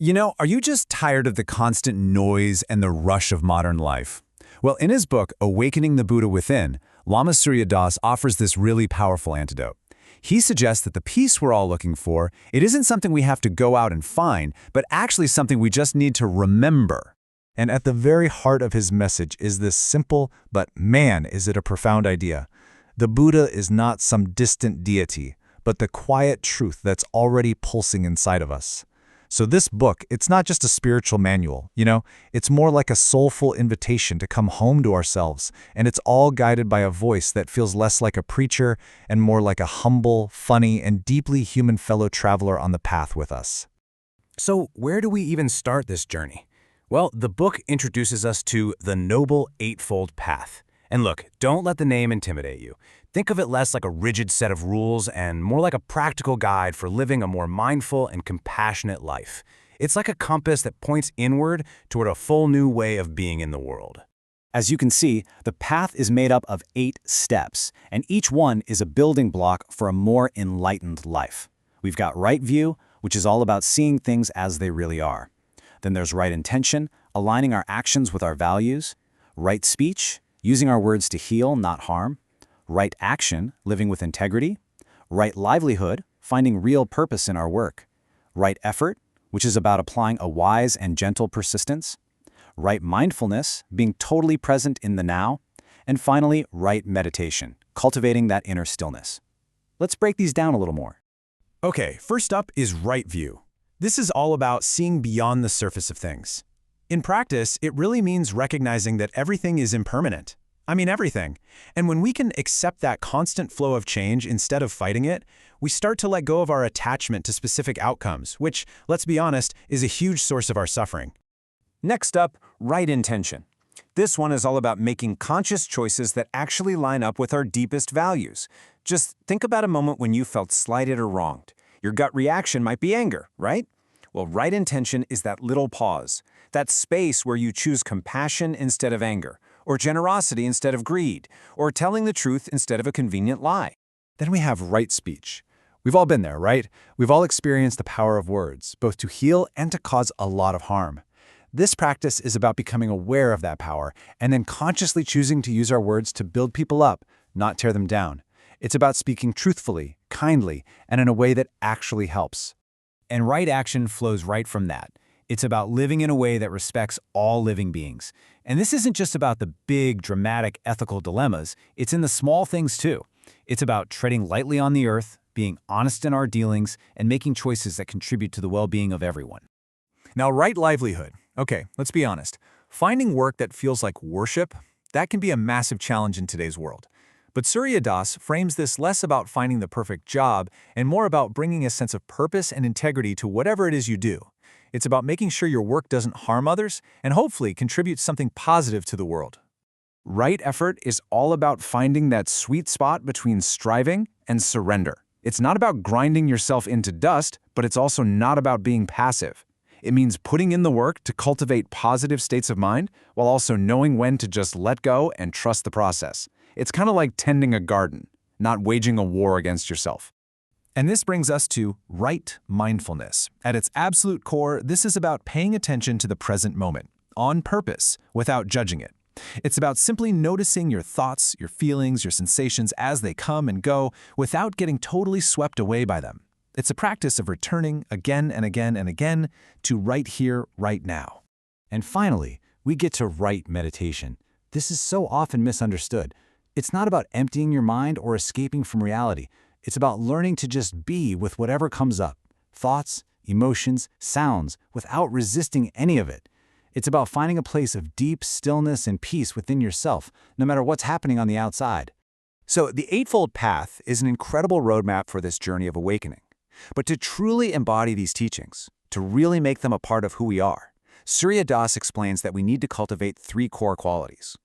Are you just tired of the constant noise and the rush of modern life? Well, in his book, Awakening the Buddha Within, Lama Surya offers this really powerful antidote. He suggests that the peace we're all looking for, it isn't something we have to go out and find, but actually something we just need to remember. And at the very heart of his message is this simple, but man, is it a profound idea. The Buddha is not some distant deity, but the quiet truth that's already pulsing inside of us. So this book, it's not just a spiritual manual, it's more like a soulful invitation to come home to ourselves, and it's all guided by a voice that feels less like a preacher and more like a humble, funny, and deeply human fellow traveler on the path with us. So where do we even start this journey? Well, the book introduces us to the Noble Eightfold Path. And look, don't let the name intimidate you. Think of it less like a rigid set of rules and more like a practical guide for living a more mindful and compassionate life. It's like a compass that points inward toward a full new way of being in the world. As you can see, the path is made up of 8 steps, and each one is a building block for a more enlightened life. We've got right view, which is all about seeing things as they really are. Then there's right intention, aligning our actions with our values. Right speech, using our words to heal, not harm. Right action, living with integrity. Right livelihood, finding real purpose in our work. Right effort, which is about applying a wise and gentle persistence. Right mindfulness, being totally present in the now. And finally, right meditation, cultivating that inner stillness. Let's break these down a little more. Okay, first up is right view. This is all about seeing beyond the surface of things. In practice, it really means recognizing that everything is impermanent. I mean everything. And when we can accept that constant flow of change instead of fighting it, we start to let go of our attachment to specific outcomes, which, let's be honest, is a huge source of our suffering. Next up, right intention. This one is all about making conscious choices that actually line up with our deepest values. Just think about a moment when you felt slighted or wronged. Your gut reaction might be anger, right? Well, right intention is that little pause, that space where you choose compassion instead of anger, or generosity instead of greed, or telling the truth instead of a convenient lie. Then we have right speech. We've all been there, right? We've all experienced the power of words, both to heal and to cause a lot of harm. This practice is about becoming aware of that power and then consciously choosing to use our words to build people up, not tear them down. It's about speaking truthfully, kindly, and in a way that actually helps. And right action flows right from that. It's about living in a way that respects all living beings. And this isn't just about the big, dramatic ethical dilemmas. It's in the small things too. It's about treading lightly on the earth, being honest in our dealings, and making choices that contribute to the well-being of everyone. Now, right livelihood. Okay, let's be honest. Finding work that feels like worship, that can be a massive challenge in today's world. But Surya frames this less about finding the perfect job and more about bringing a sense of purpose and integrity to whatever it is you do. It's about making sure your work doesn't harm others and hopefully contributes something positive to the world. Right effort is all about finding that sweet spot between striving and surrender. It's not about grinding yourself into dust, but it's also not about being passive. It means putting in the work to cultivate positive states of mind while also knowing when to just let go and trust the process. It's kind of like tending a garden, not waging a war against yourself. And this brings us to right mindfulness. At its absolute core, this is about paying attention to the present moment, on purpose, without judging it. It's about simply noticing your thoughts, your feelings, your sensations as they come and go without getting totally swept away by them. It's a practice of returning again and again and again to right here, right now. And finally, we get to right meditation. This is so often misunderstood. It's not about emptying your mind or escaping from reality. It's about learning to just be with whatever comes up, thoughts, emotions, sounds, without resisting any of it. It's about finding a place of deep stillness and peace within yourself, no matter what's happening on the outside. So the Eightfold Path is an incredible roadmap for this journey of awakening. But to truly embody these teachings, to really make them a part of who we are, Surya explains that we need to cultivate 3 core qualities.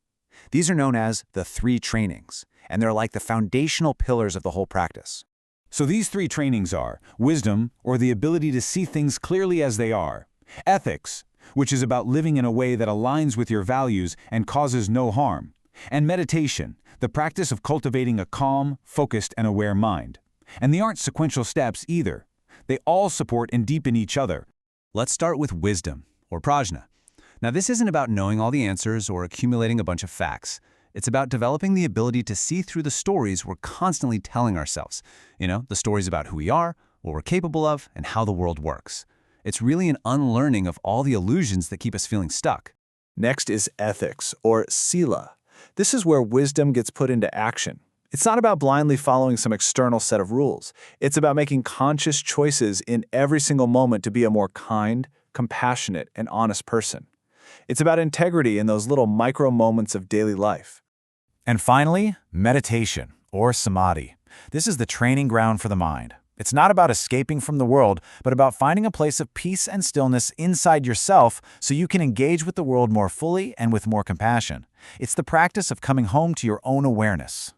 These are known as the 3 trainings, and they're like the foundational pillars of the whole practice. So these 3 trainings are wisdom, or the ability to see things clearly as they are; ethics, which is about living in a way that aligns with your values and causes no harm; and meditation, the practice of cultivating a calm, focused, and aware mind. And they aren't sequential steps either. They all support and deepen each other. Let's start with wisdom, or prajna. Now, this isn't about knowing all the answers or accumulating a bunch of facts. It's about developing the ability to see through the stories we're constantly telling ourselves. The stories about who we are, what we're capable of, and how the world works. It's really an unlearning of all the illusions that keep us feeling stuck. Next is ethics, or sila. This is where wisdom gets put into action. It's not about blindly following some external set of rules. It's about making conscious choices in every single moment to be a more kind, compassionate, and honest person. It's about integrity in those little micro moments of daily life. And finally, meditation, or samadhi. This is the training ground for the mind. It's not about escaping from the world, but about finding a place of peace and stillness inside yourself so you can engage with the world more fully and with more compassion. It's the practice of coming home to your own awareness.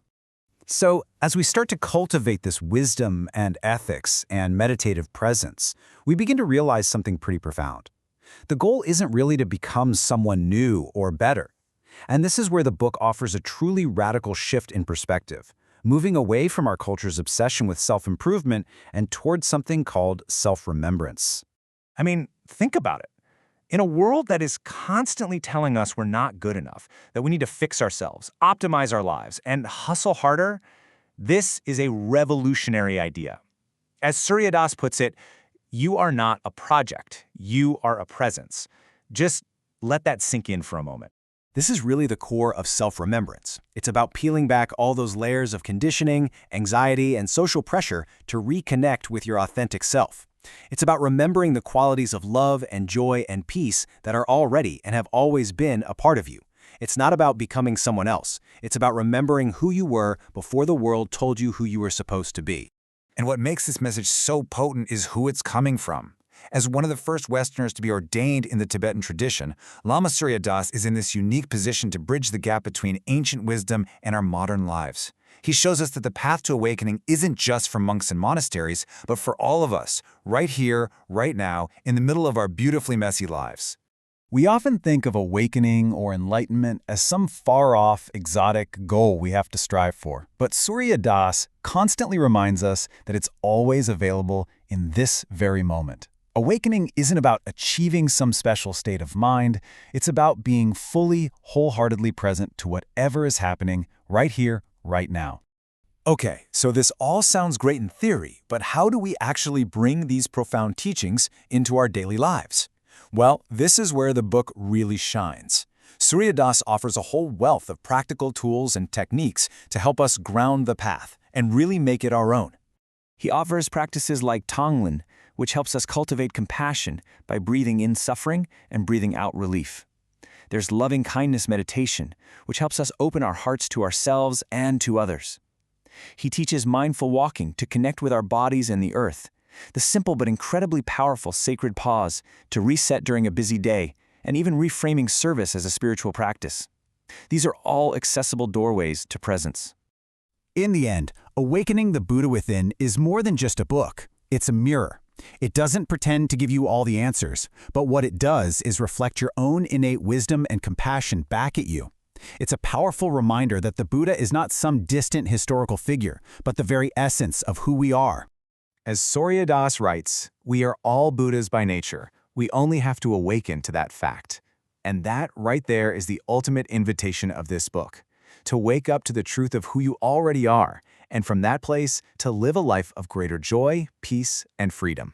So, as we start to cultivate this wisdom and ethics and meditative presence, we begin to realize something pretty profound. The goal isn't really to become someone new or better. And this is where the book offers a truly radical shift in perspective, moving away from our culture's obsession with self-improvement and towards something called self-remembrance. I mean, think about it. In a world that is constantly telling us we're not good enough, that we need to fix ourselves, optimize our lives, and hustle harder, this is a revolutionary idea. As Surya Das puts it, you are not a project, you are a presence. Just let that sink in for a moment. This is really the core of self-remembrance. It's about peeling back all those layers of conditioning, anxiety, and social pressure to reconnect with your authentic self. It's about remembering the qualities of love and joy and peace that are already and have always been a part of you. It's not about becoming someone else. It's about remembering who you were before the world told you who you were supposed to be. And what makes this message so potent is who it's coming from. As one of the first Westerners to be ordained in the Tibetan tradition, Lama Surya Das is in this unique position to bridge the gap between ancient wisdom and our modern lives. He shows us that the path to awakening isn't just for monks and monasteries, but for all of us, right here, right now, in the middle of our beautifully messy lives. We often think of awakening or enlightenment as some far-off, exotic goal we have to strive for. But Surya Das constantly reminds us that it's always available in this very moment. Awakening isn't about achieving some special state of mind. It's about being fully, wholeheartedly present to whatever is happening right here, right now. Okay, so this all sounds great in theory, but how do we actually bring these profound teachings into our daily lives? Well, this is where the book really shines. Surya Das offers a whole wealth of practical tools and techniques to help us ground the path and really make it our own. He offers practices like Tonglen, which helps us cultivate compassion by breathing in suffering and breathing out relief. There's loving kindness meditation, which helps us open our hearts to ourselves and to others. He teaches mindful walking to connect with our bodies and the earth, the simple but incredibly powerful sacred pause to reset during a busy day, and even reframing service as a spiritual practice. These are all accessible doorways to presence. In the end, Awakening the Buddha Within is more than just a book. It's a mirror. It doesn't pretend to give you all the answers, but what it does is reflect your own innate wisdom and compassion back at you. It's a powerful reminder that the Buddha is not some distant historical figure, but the very essence of who we are. As Surya Das writes, we are all Buddhas by nature. We only have to awaken to that fact. And that right there is the ultimate invitation of this book. To wake up to the truth of who you already are, and from that place, to live a life of greater joy, peace, and freedom.